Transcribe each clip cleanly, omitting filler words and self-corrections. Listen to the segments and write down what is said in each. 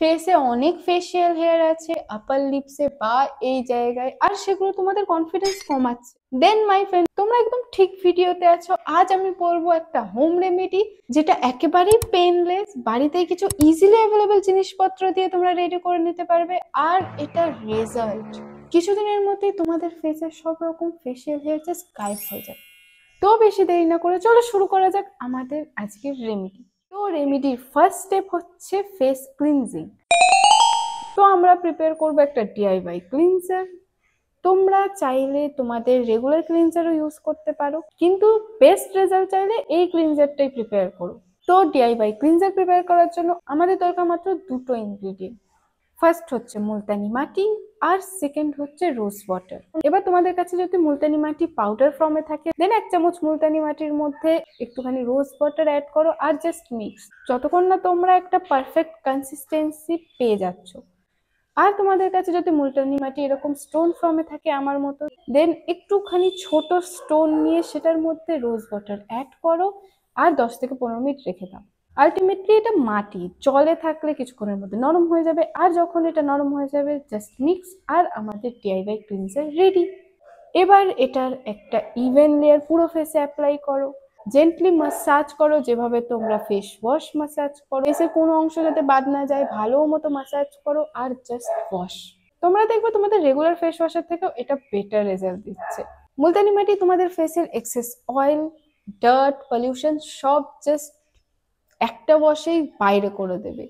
ফেসে অনেক facial hair আছে আপার লিপসে বা এই জায়গায়, আর সেগুলো তোমাদের কনফিডেন্স কমাচ্ছে। দেন মাই ফ্রেন্ড, তোমরা একদম ঠিক ভিডিওতে আছো। আজ আমি বলবো একটা হোম রেমেডি যেটা একেবারেই পেনলেস, বাড়িতেই কিছু ইজিলি অ্যাভেলেবল জিনিসপত্র দিয়ে তোমরা রেডি করে নিতে পারবে। আর এটার রেজাল্ট কিছুদিনের মধ্যেই তোমাদের ফেসের সব রকম ফেসিয়াল হেয়ার জাস্ট গায়েব হয়ে যাবে। তো বেশি দেরি না করে চলো শুরু করা যাক আমাদের আজকের রেমেডি। তো রেমেডির ফার্স্ট স্টেপ হচ্ছে ফেস ক্লিনজিং। তো আমরা প্রিপেয়ার করবো একটা ডিআইওয়াই ক্লিনজার। তোমরা চাইলে তোমাদের রেগুলার ক্লিনজারও ইউজ করতে পারো, কিন্তু বেস্ট রেজাল্ট চাইলে এই ক্লিনজারটাই প্রিপেয়ার করো। তো ডিআইওয়াই ক্লিনজার প্রিপেয়ার করার জন্য আমাদের দরকার মাত্র দুটো ইনগ্রিডিয়েন্ট। ফার্স্ট হচ্ছে মুলতানি মাটি, আর সেকেন্ড হচ্ছে রোজ ওয়াটার। এবার তোমাদের কাছে যদি মুলতানি মাটি পাউডার ফর্মে থাকে, দেন 1 চামচ মুলতানি মাটির মধ্যে একটুখানি রোজ ওয়াটার অ্যাড করো আর জাস্ট মিক্স, যতক্ষণ না তোমরা একটা পারফেক্ট কনসিস্টেন্সি পেয়ে যাচ্ছ। আর তোমাদের কাছে যদি মুলতানি মাটি এরকম স্টোন ফর্মে থাকে আমার মতো, দেন একটুখানি ছোট স্টোন নিয়ে সেটার মধ্যে রোজ ওয়াটার অ্যাড করো আর 10 থেকে 15 মিনিট রেখে দাও। আলটিমেটলি এটা মাটি জলে থাকলে কিছুক্ষণের মধ্যে নরম হয়ে যাবে, আর যখন এটা নরম হয়ে যাবে জাস্ট মিক্স, আর আমাদের ডিআইওয়াই ক্লিনজার রেডি। এবার এটার একটা ইভেন লেয়ার পুরো ফেসে অ্যাপ্লাই করো। জেন্টলি মাসাজ করো, যেভাবে তোমরা ফেস ওয়াশ মাসাজ করো। ফেসের কোনো অংশ যাতে বাদ না যায় ভালো মতো মাসাজ করো আর জাস্ট ওয়াশ। তোমরা দেখবে তোমাদের রেগুলার ফেস ওয়াশের থেকেও এটা বেটার রেজাল্ট দিচ্ছে। মুলতানি মাটি তোমাদের ফেসের এক্সেস অয়েল, ডার্ট, পলিউশন সব জাস্ট একটা ওয়াশেই বাইরে করে দেবে।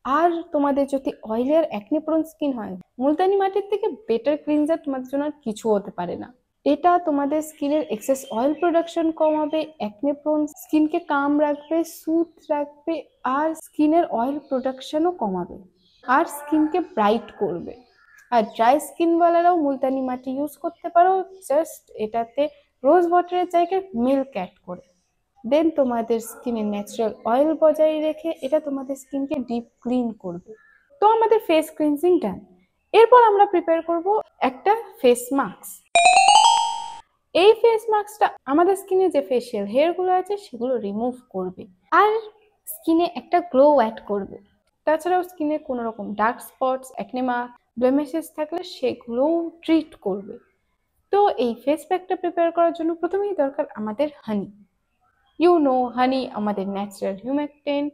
আর তোমাদের যদি অয়েলি আর অ্যাকনে প্রোন স্কিন হয়, মুলতানি মাটির থেকে বেটার ক্লিনজার তোমাদের জন্য আর কিছু হতে পারে না। এটা তোমাদের স্কিনের এক্সেস অয়েল প্রোডাকশন কমাবে, অ্যাকনে প্রোন স্কিনকে কাম রাখবে, স্মুথ রাখবে, আর স্কিনের অয়েল প্রোডাকশনও কমাবে, আর স্কিনকে ব্রাইট করবে। আর ড্রাই স্কিনওয়ালারাও মুলতানি মাটি ইউজ করতে পারো, জাস্ট এটাতে রোজ ওয়াটারের জায়গায় মিল্ক অ্যাড করে। দেন তোমাদের স্কিনের ন্যাচারাল অয়েল বজায় রেখে এটা তোমাদের স্কিনকে ডিপ ক্লিন করবে। তো আমাদের ফেস ক্লিনজিং ডান। এরপর আমরা প্রিপেয়ার করব একটা ফেস মাস্ক। এই ফেস মাস্কটা আমাদের স্কিনে যে ফেশিয়াল হেয়ারগুলো আছে সেগুলো রিমুভ করবে আর স্কিনে একটা গ্লো অ্যাড করবে। তাছাড়াও স্কিনে কোনো রকম dark spots, acne mark, blemishes থাকলে সেগুলোও ট্রিট করবে। তো এই ফেস প্যাকটা প্রিপেয়ার করার জন্য প্রথমেই দরকার আমাদের হানি। হানি আমাদের ন্যাচারাল হিউমেকটেন্ট,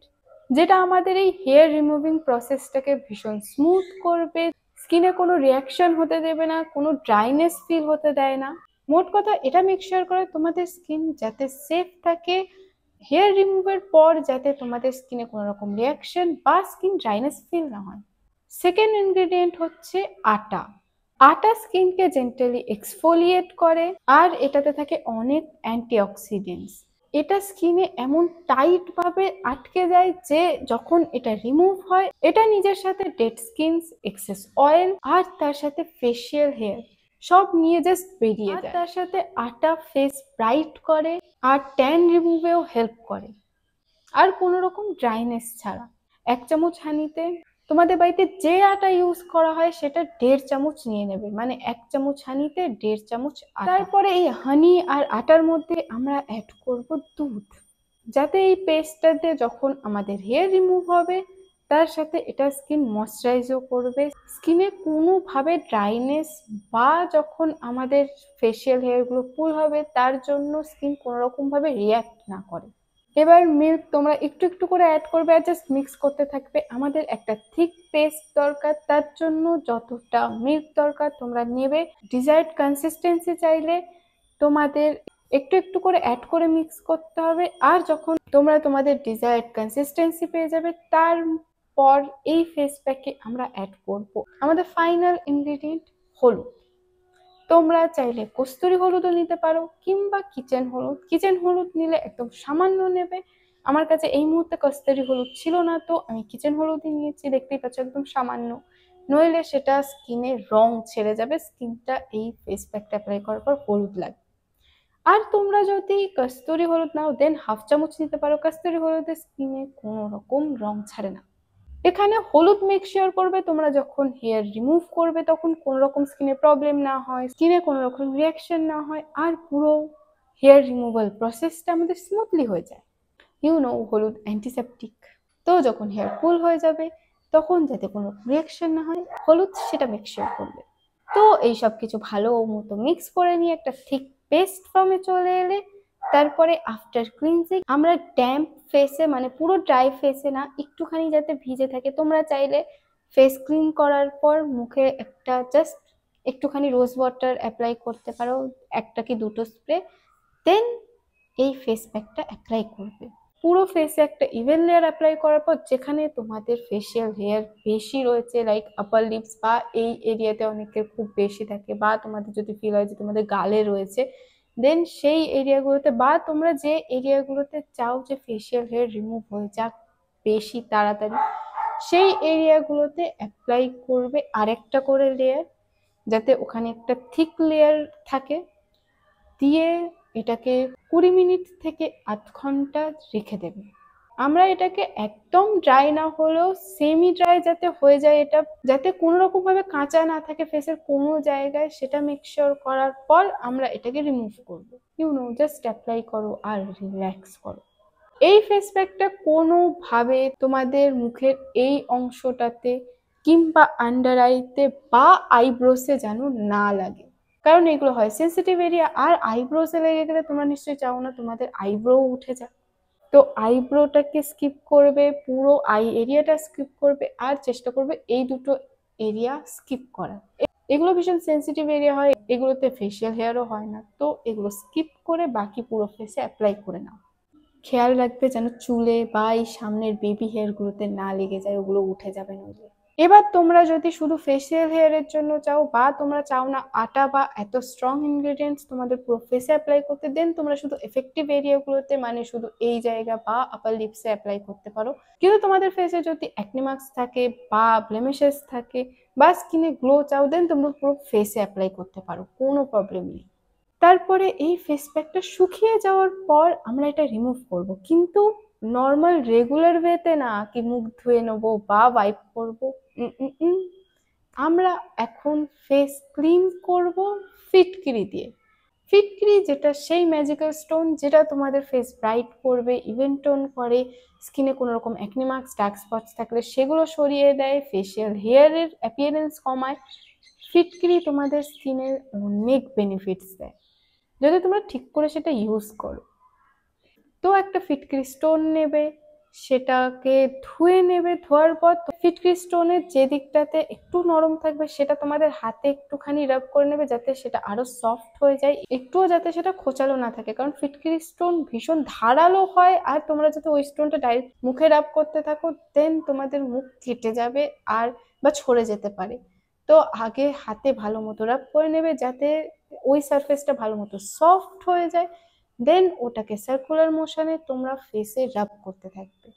যেটা আমাদের এই হেয়ার রিমুভিং প্রসেসটাকে ভীষণ স্মুথ করবে, স্কিনে কোনো রিয়াকশন হতে দেবে না, কোনো ড্রাইনেস ফিল হতে দেয় না। মোট কথা এটা মেক শিওর করে তোমাদের স্কিন যাতে সেফ থাকে, হেয়ার রিমুভের পর যাতে তোমাদের স্কিনে কোনো রকম রিয়াকশন বা স্কিন ড্রাইনেস ফিল না হয়। সেকেন্ড ইনগ্রেডিয়েন্ট হচ্ছে আটা। আটা স্কিনকে জেন্টালি এক্সফোলিয়েট করে, আর এটাতে থাকে অনেক অ্যান্টিঅক্সিডেন্টস। এটা স্কিনে এমন টাইট ভাবে আটকে যায় যে যখন এটা রিমুভ হয়, এটা নিজের সাথে ডেড স্কিনস, এক্সেস অয়েল আর তার সাথে ফেশিয়াল হেয়ার সব নিয়ে জাস্ট বেরিয়ে যায়। তার সাথে আটা ফেস ব্রাইট করে আর ট্যান রিমুভেও হেল্প করে, আর কোনো রকম ড্রাইনেস ছাড়া। 1 চামচ হানিতে তোমাদের বাড়িতে যে আটা ইউজ করা হয় সেটা 1.5 চামচ নিয়ে নেবে, মানে 1 চামচ হানিতে 1.5 চামচ আটা। তারপরে এই হানি আর আটার মধ্যে আমরা অ্যাড করব দুধ, যাতে এই পেস্টটাতে যখন আমাদের হেয়ার রিমুভ হবে তার সাথে এটা স্কিন ময়শ্চারাইজও করবে, স্কিনে কোনোভাবে ড্রাইনেস বা যখন আমাদের ফেশিয়াল হেয়ারগুলো ফুল হবে তার জন্য স্কিন কোনোরকমভাবে রিয়াক্ট না করে। এবার মিল্ক তোমরা একটু একটু করে অ্যাড করবে আর জাস্ট মিক্স করতে থাকবে। আমাদের একটা থিক পেস্ট দরকার, তার জন্য যতটা মিল্ক দরকার তোমরা নেবে। ডিজায়ার্ড কনসিস্টেন্সি চাইলে তোমাদের একটু একটু করে অ্যাড করে মিক্স করতে হবে, আর যখন তোমরা তোমাদের ডিজায়ার্ড কনসিস্টেন্সি পেয়ে যাবে তারপর এই ফেস প্যাকে আমরা অ্যাড করব আমাদের ফাইনাল ইনগ্রেডিয়েন্ট হলুদ। তোমরা চাইলে কস্তুরি হলুদও নিতে পারো কিংবা কিচেন হলুদ। কিচেন হলুদ নিলে একদম সামান্য নেবে। আমার কাছে এই মুহূর্তে কস্তুরি হলুদ ছিল না, তো আমি কিচেন হলুদই নিয়েছি, দেখতেই পাচ্ছ একদম সামান্য। নইলে সেটা স্কিনে রং ছেড়ে যাবে, স্কিনটা এই ফেস প্যাকটা অ্যাপ্লাই করার পর হলুদ লাগবে। আর তোমরা যদি কস্তুরি হলুদ নাও দেন 1/2 চামচ নিতে পারো। কস্তুরি হলুদের স্কিনে কোনো রকম রং ছাড়ে না। এখানে হলুদ মেক শিওর করবে তোমরা যখন হেয়ার রিমুভ করবে তখন কোনো রকম স্কিনে প্রবলেম না হয়, স্কিনে কোনো রকম রিয়াকশন না হয়, আর পুরো হেয়ার রিমুভাল প্রসেসটা আমাদের স্মুথলি হয়ে যায়। হলুদ অ্যান্টিসেপটিক। তো যখন হেয়ার ফুল হয়ে যাবে তখন যাতে কোনো রিয়াকশন না হয়, হলুদ সেটা মিক্সচার করবে। তো এই সব কিছু ভালো মতো মিক্স করে নিয়ে একটা ঠিক পেস্ট ফর্মে চলে এলে তারপরে আফটার ক্লিনজিং আমরা ড্যাম্প ফেসে, মানে পুরো ড্রাই ফেসে না, একটুখানি যাতে ভিজে থাকে, তোমরা চাইলে ফেস ক্লিন করার পর মুখে একটা জাস্ট একটুখানি রোজ ওয়াটার অ্যাপ্লাই করতে পারো, একটা কি দুটো স্প্রে, দেন এই ফেস প্যাকটা অ্যাপ্লাই করবে। পুরো ফেসে একটা ইভেন লেয়ার অ্যাপ্লাই করার পর যেখানে তোমাদের ফেসিয়াল হেয়ার বেশি রয়েছে, লাইক আপার লিপস বা এই এরিয়াতে অনেকের খুব বেশি থাকে, বা তোমাদের যদি ফিল হয় যে তোমাদের গালে রয়েছে, দেন সেই এরিয়াগুলোতে বা তোমরা যে এরিয়াগুলোতে চাও যে ফেসিয়াল হেয়ার রিমুভ হয়ে যাক বেশি তাড়াতাড়ি, সেই এরিয়াগুলোতে অ্যাপ্লাই করবে আরেকটা করে লেয়ার, যাতে ওখানে একটা থিক লেয়ার থাকে, দিয়ে এটাকে 20 মিনিট থেকে আধ ঘন্টা রেখে দেবে। আমরা এটাকে একদম ড্রাই না হলেও সেমি ড্রাই যাতে হয়ে যায়, এটা যাতে কোনো রকম ভাবে কাঁচা না থাকে ফেসের কোনো জায়গায়, সেটা মেকশিওর করার পর আমরা এটাকে রিমুভ করবো। জাস্ট অ্যাপ্লাই করো আর রিল্যাক্স করো। এই ফেস প্যাকটা কোনোভাবে তোমাদের মুখের এই অংশটাতে কিংবা আন্ডার আইতে বা আইব্রোসে যেন না লাগে, কারণ এগুলো হয় সেন্সিটিভ এরিয়া, আর আইব্রোসে লেগে গেলে তোমরা নিশ্চয়ই চাও না তোমাদের আইব্রো উঠে যাক। তো আইব্রোটাকে স্কিপ করবে, পুরো আই এরিয়াটা স্কিপ করবে, আর চেষ্টা করবে এই দুটো এরিয়া স্কিপ করার। এগুলো ভীষণ সেন্সিটিভ এরিয়া হয়, এগুলোতে ফেসিয়াল হেয়ারও হয় না, তো এগুলো স্কিপ করে বাকি পুরো ফেসে অ্যাপ্লাই করে নাও। খেয়াল রাখবে যেন চুলে বা এই সামনের বেবি হেয়ারগুলোতে না লেগে যায়, ওগুলো উঠে যাবে নইলে। এবার তোমরা যদি শুধু ফেসিয়াল হেয়ারের জন্য চাও, বা তোমরা চাও না আটা বা এত স্ট্রং ইনগ্রেডিয়েন্টস তোমাদের পুরো ফেসে অ্যাপ্লাই করতে, দেন তোমরা শুধু এফেক্টিভ এরিয়াগুলোতে, মানে শুধু এই জায়গা বা আপার লিপসে অ্যাপ্লাই করতে পারো। কিন্তু তোমাদের ফেসে যদি অ্যাকনে মার্কস থাকে বা ব্লেমিশেস থাকে বা স্কিনে গ্লো চাও, দেন তোমরা পুরো ফেসে অ্যাপ্লাই করতে পারো, কোনো প্রবলেম নেই। তারপরে এই ফেস প্যাকটা শুকিয়ে যাওয়ার পর আমরা এটা রিমুভ করব, কিন্তু নর্মাল রেগুলার ওয়েতে না, কি মুখ ধুয়ে নেবো বা ওয়াইপ করবো। আমরা এখন ফেস ক্লিন করব ফিটকিরি দিয়ে। ফিটকিরি যেটা সেই ম্যাজিক্যাল স্টোন যেটা তোমাদের ফেস ব্রাইট করবে, ইভেন টোন করে, স্কিনে কোনো রকম অ্যাকনে মার্কস ডার্ক স্পটস থাকলে সেগুলো সরিয়ে দেয়, ফেসিয়াল হেয়ারের অ্যাপিয়ারেন্স কমায়। ফিটকিরি তোমাদের স্কিনের অনেক বেনিফিটস দেয় যদি তোমরা ঠিক করে সেটা ইউজ করো। তো একটা ফিটকিরি স্টোন নেবে, সেটাকে ধুয়ে নেবে, ধোয়ার পর ফিটকিরি স্টোনের যে দিকটাতে একটু নরম থাকবে সেটা তোমাদের হাতে একটুখানি রাব করে নেবে, যাতে সেটা আরো সফট হয়ে যায়, একটুও যাতে সেটা খোঁচালো না থাকে, কারণ ফিটকিরি স্টোন ভীষণ ধারালো হয়, আর তোমরা যাতে ওই স্টোনটা ডাইরেক্ট মুখে রাব করতে থাকো, দেন তোমাদের মুখ কেটে যাবে আর বা ছড়ে যেতে পারে। তো আগে হাতে ভালো মতো রাব করে নেবে যাতে ওই সারফেসটা ভালো মতো সফট হয়ে যায়, দেন ওটাকে সার্কুলার মোশনে তোমরা ফেসে রাব করতে থাকবে।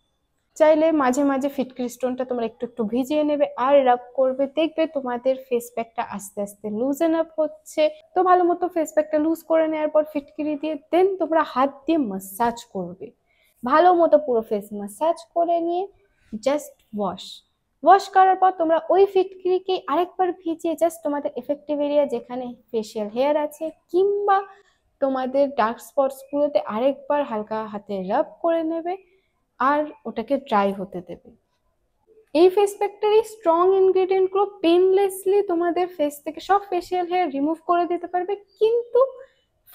চাইলে মাঝে মাঝে ফিটকিরি স্টোনটা তোমরা একটু একটু ভিজিয়ে নেবে আর রাব করবে, দেখবে তোমাদের ফেস প্যাকটা আস্তে আস্তে লুজেন আপ হচ্ছে। তো ভালো মতো ফেস প্যাকটা লুজ করে নেওয়ার পর ফিটকিরি দিয়ে দেন তোমরা হাত দিয়ে মাসাজ করবে, ভালো মতো পুরো ফেস মাসাজ করে নিয়ে জাস্ট ওয়াশ করার পর তোমরা ওই ফিটকিরিকে আরেকবার ভিজিয়ে জাস্ট তোমাদের এফেক্টিভ এরিয়া যেখানে ফেসিয়াল হেয়ার আছে কিংবা তোমাদের ডার্ক স্পটস গুলোতে আরেকবার হালকা হাতে রাব করে নেবে আর ওটাকে ড্রাই হতে দেবে। এই ফেস প্যাকটার এই স্ট্রং ইনগ্রেডিয়েন্ট গুলো পেনলেসলি তোমাদের ফেস থেকে সব ফেসিয়াল হেয়ার রিমুভ করে দিতে পারবে, কিন্তু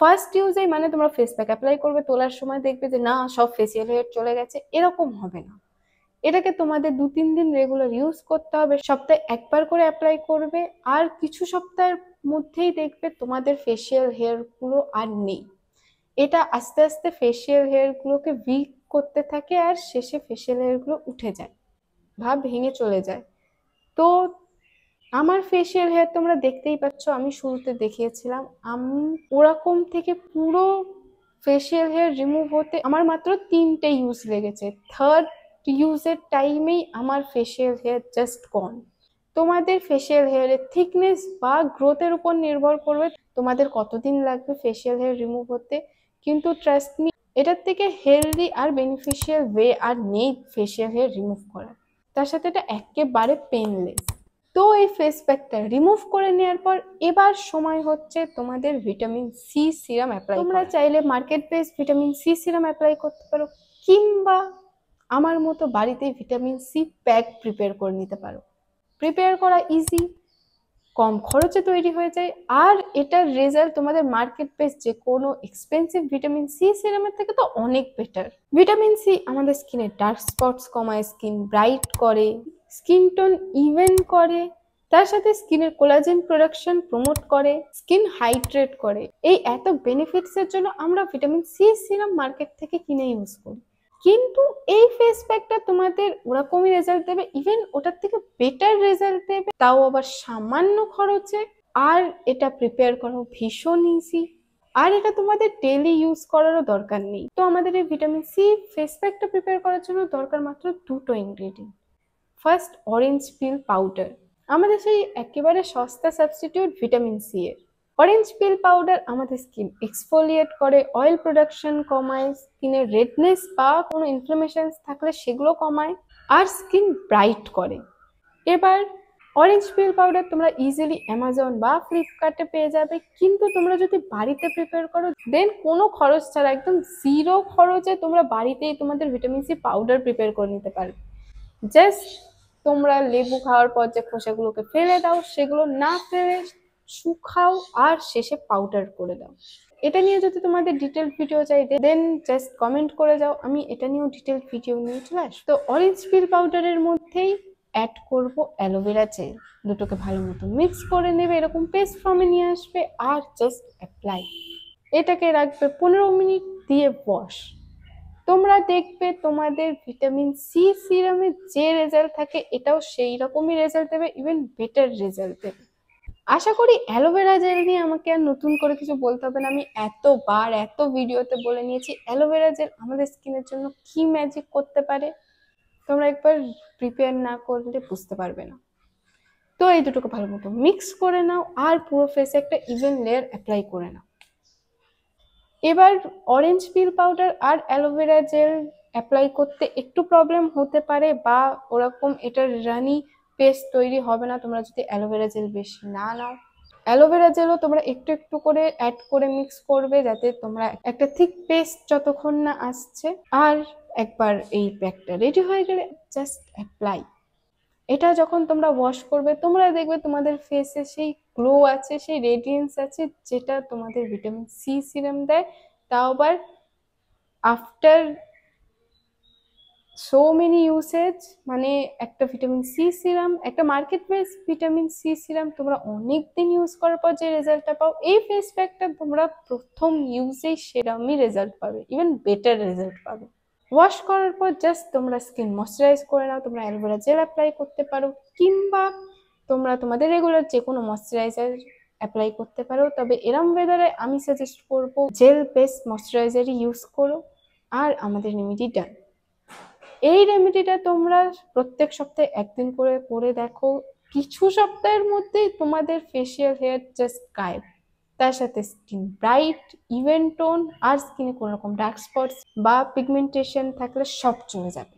ফার্স্ট ইউজেই মানে তোমরা ফেস প্যাক অ্যাপ্লাই করবে, তোলার সময় দেখবে যে না সব ফেসিয়াল হেয়ার চলে গেছে, এরকম হবে না। এটাকে তোমাদের 2-3 দিন রেগুলার ইউজ করতে হবে, সপ্তাহে একবার করে অ্যাপ্লাই করবে, আর কিছু সপ্তাহের মধ্যেই দেখবে তোমাদের ফেসিয়াল হেয়ার গুলো আর নেই। এটা আস্তে আস্তে ফেসিয়াল হেয়ার গুলোকে উইক করতে থাকে আর শেষে ফেসিয়াল হেয়ার গুলো উঠে যায়, ভাব ভেঙে চলে যায়। তো আমার ফেসিয়াল হেয়ার তোমরা দেখতেই পাচ্ছ, আমি শুরুতে দেখিয়েছিলাম, আমি ওরকম থেকে পুরো ফেসিয়াল হেয়ার রিমুভ হতে আমার মাত্র 3টে ইউজ লেগেছে, থার্ড ইউজের টাইমেই আমার ফেসিয়াল হেয়ার জাস্ট গন। তোমাদের ফেসিয়াল হেয়ারের থিকনেস বা গ্রোথের উপর নির্ভর করবে তোমাদের কতদিন লাগবে ফেসিয়াল হেয়ার রিমুভ হতে, কিন্তু ট্রাস্ট মি এটার থেকে হেলদি আর বেনিফিশিয়াল ওয়ে আর নেই ফেসিয়াল হেয়ার রিমুভ করার, তার সাথে এটা একেবারে পেনলেস। তো এই ফেস প্যাকটা রিমুভ করে নেওয়ার পর এবার সময় হচ্ছে তোমাদের ভিটামিন সি সিরাম অ্যাপ্লাই। তোমরা চাইলে market base vitamin C serum apply করতে পারো, কিংবা আমার মতো বাড়িতেই ভিটামিন সি প্যাক প্রিপেয়ার করে নিতে পারো। প্রিপেয়ার করা ইজি, কম খরচে তৈরি হয়ে যায়, আর এটার রেজাল্ট তোমাদের মার্কেট বেস যে কোনো এক্সপেন্সিভ ভিটামিন সি সিরামের থেকে তো অনেক বেটার। ভিটামিন সি আমাদের স্কিনে ডার্ক স্পটস কমায়, স্কিন ব্রাইট করে, স্কিন টোন ইভেন করে, তার সাথে স্কিনের কোলাজেন প্রোডাকশন প্রমোট করে, স্কিন হাইড্রেট করে। এই এত বেনিফিটস এর জন্য আমরা ভিটামিন সি সিরাম মার্কেট থেকে কিনে ইউজ করি, কিন্তু এই ফেস প্যাকটা তোমাদের ওরকমই রেজাল্ট দেবে, ইভেন ওটার থেকে বেটার রেজাল্ট দেবে, তাও আবার সামান্য খরচে। আর এটা প্রিপেয়ার করা ভীষণ ইজি, আর এটা তোমাদের ডেইলি ইউজ করারও দরকার নেই। তো আমাদের এই ভিটামিন সি ফেস প্যাকটা প্রিপেয়ার করার জন্য দরকার মাত্র দুটো ইনগ্রেডিয়েন্ট। ফার্স্ট, অরেঞ্জ পিল পাউডার, আমাদের সেই একেবারে সস্তা সাবস্টিটিউট ভিটামিন সি এর। অরেঞ্জ পিল পাউডার আমাদের স্কিন এক্সফোলিয়েট করে, অয়েল প্রোডাকশন কমায়, স্কিনের রেডনেস বা কোনো ইনফ্লামেশন থাকলে সেগুলো কমায়, আর স্কিন ব্রাইট করে। এবার অরেঞ্জ পিল পাউডার তোমরা ইজিলি অ্যামাজন বা ফ্লিপকার্টে পেয়ে যাবে, কিন্তু তোমরা যদি বাড়িতে প্রিপেয়ার করো দেন কোনো খরচ ছাড়া, একদম জিরো খরচে তোমরা বাড়িতেই তোমাদের ভিটামিন সি পাউডার প্রিপেয়ার করে নিতে পারবে। জাস্ট তোমরা লেবু খাওয়ার পর যে খোসাগুলোকে ফেলে দাও, সেগুলো না ফেলে শুকাও আর শেষে পাউডার করে দাও। এটা নিয়ে যদি তোমাদের ডিটেল ভিডিও চাই দেন জাস্ট কমেন্ট করে যাও, আমি এটা নিয়েও ডিটেল ভিডিও নিয়ে চলে আসবো। তো অরেঞ্জ পিল পাউডারের মধ্যেই অ্যাড করব অ্যালোভেরা জেল, দুটোকে ভালো মতো মিক্স করে নেবে, এরকম পেস্ট ফর্মে নিয়ে আসবে, আর জাস্ট অ্যাপ্লাই। এটাকে রাখবে 15 মিনিট, দিয়ে ওয়াশ। তোমরা দেখবে তোমাদের ভিটামিন সি সিরামে যে রেজাল্ট থাকে এটাও সেই রকমই রেজাল্ট দেবে, ইভেন বেটার রেজাল্ট দেবে। আশা করি অ্যালোভেরা জেল নিয়ে আমাকে আর নতুন করে কিছু বলতে হবে না, আমি এতবার এত ভিডিওতে বলে নিয়েছি অ্যালোভেরা জেল আমাদের স্কিনের জন্য কি ম্যাজিক করতে পারে, তোমরা একবার প্রিপেয়ার না করলে বুঝতে পারবে না। তো এই দুটোকে ভালো মতো মিক্স করে নাও, আর পুরো ফেসে একটা ইভেন লেয়ার অ্যাপ্লাই করে নাও। এবার অরেঞ্জ পিল পাউডার আর অ্যালোভেরা জেল অ্যাপ্লাই করতে একটু প্রবলেম হতে পারে, বা ওরকম এটার রানি পেস্ট তৈরি হবে না তোমরা যদি অ্যালোভেরা জেল বেশি না নাও। অ্যালোভেরা জেলও তোমরা একটু একটু করে অ্যাড করে মিক্স করবে, যাতে তোমরা একটা থিক পেস্ট যতক্ষণ না আসছে। আর একবার এই প্যাকটা রেডি হয়ে গেলে জাস্ট অ্যাপ্লাই। এটা যখন তোমরা ওয়াশ করবে তোমরা দেখবে তোমাদের ফেসে সেই গ্লো আছে, সেই রেডিয়েন্স আছে, যেটা তোমাদের ভিটামিন সি সিরাম দেয়, তাও আবার আফটার সো মেনি ইউসেজ। মানে একটা ভিটামিন সি সিরাম, একটা market base vitamin C serum তোমরা অনেক দিন ইউজ করার পর যে রেজাল্টটা পাও, এই ফেস প্যাকটা তোমরা প্রথম ইউজেই সেরকমই রেজাল্ট পাবে, ইভেন বেটার রেজাল্ট পাবে। ওয়াশ করার পর জাস্ট তোমরা স্কিন ময়শ্চারাইজ করে নাও, তোমরা অ্যালোভেরা জেল অ্যাপ্লাই করতে পারো, কিংবা তোমরা তোমাদের রেগুলার যে কোনো ময়শ্চারাইজার অ্যাপ্লাই করতে পারো। তবে এরম ওয়েদারে আমি সাজেস্ট করবো জেল বেসড ময়শ্চারাইজারই ইউজ করো। আর আমাদের রেমেডি ডান। এই রেমেডিটা তোমরা প্রত্যেক সপ্তাহে একদিন করে করে দেখো, কিছু সপ্তাহের মধ্যেই তোমাদের ফেসিয়াল হেয়ার জাস্ট গায়েব, তার সাথে স্কিন ব্রাইট, ইভেন টোন, আর স্কিনে কোনো রকম ডার্ক স্পটস বা পিগমেন্টেশন থাকলে সব চলে যাবে।